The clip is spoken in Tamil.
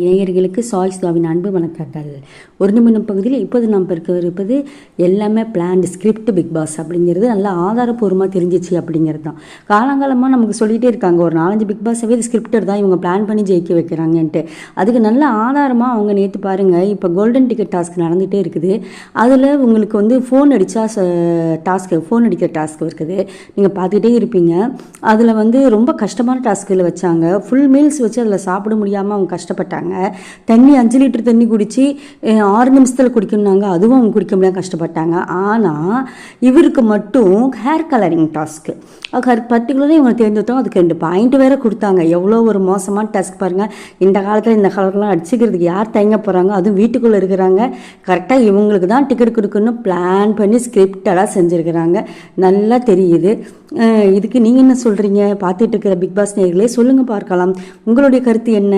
இளைஞர்களுக்கு சாய்ஸ்தாவின் அன்பு வணக்கங்கள். ஒரு நிமிடம் பகுதியில் இப்போது நாம் இருப்பது எல்லாமே பிளான்டு ஸ்கிரிப்ட் பிக் பாஸ் அப்படிங்கிறது நல்லா ஆதாரப்பூர்வமாக தெரிஞ்சிச்சு அப்படிங்கிறது தான். காலங்காலமாக நமக்கு சொல்லிகிட்டே இருக்காங்க, ஒரு 4-5 பிக் பாஸாகவே இது ஸ்கிரிப்டர் தான், இவங்க பிளான் பண்ணி ஜெயிக்க வைக்கிறாங்கன்ட்டு. அதுக்கு நல்ல ஆதாரமாக அவங்க நேற்று பாருங்கள், இப்போ கோல்டன் டிக்கெட் டாஸ்க் நடந்துகிட்டே இருக்குது. அதில் உங்களுக்கு வந்து ஃபோன் அடித்தா ஃபோன் அடிக்கிற டாஸ்க் இருக்குது, நீங்கள் பார்த்துக்கிட்டே இருப்பீங்க. அதில் வந்து ரொம்ப கஷ்டமான டாஸ்கில் வச்சாங்க. ஃபுல் மீல்ஸ் வச்சு அதில் சாப்பிட முடியாமல் அவங்க கஷ்டப்பட்டாங்க. தண்ணி 5 லிட்டர் தண்ணி குடிச்சு 6 நிமிஷத்தில் குடிக்கணுன்னாங்க, அதுவும் அவங்க குடிக்க முடியாது, கஷ்டப்பட்டாங்க. ஆனால் இவருக்கு மட்டும் ஹேர் கலரிங் டாஸ்க்கு பர்டிகுலராக இவங்க தேர்ந்தெடுத்தோம். அதுக்கு 2 பாயிண்ட் வேறு கொடுத்தாங்க. எவ்வளோ ஒரு மோசமான டாஸ்க் பாருங்கள். இந்த காலத்தில் இந்த கலர்லாம் அடிச்சுக்கிறதுக்கு யார் தயங்க போகிறாங்க? அதுவும் வீட்டுக்குள்ளே இருக்கிறாங்க. கரெக்டாக இவங்களுக்கு தான் டிக்கெட் கொடுக்கணும்னு பிளான் பண்ணி ஸ்கிரிப்டெல்லாம் செஞ்சுருக்கிறாங்க. நல்லா தெரியுது. இதுக்கு நீங்கள் என்ன சொல்கிறீங்க? பார்த்துட்டு இருக்கிற பிக் பாஸ் நேயர்களே சொல்லுங்கள், பார்க்கலாம். உங்களுடைய கருத்து என்ன?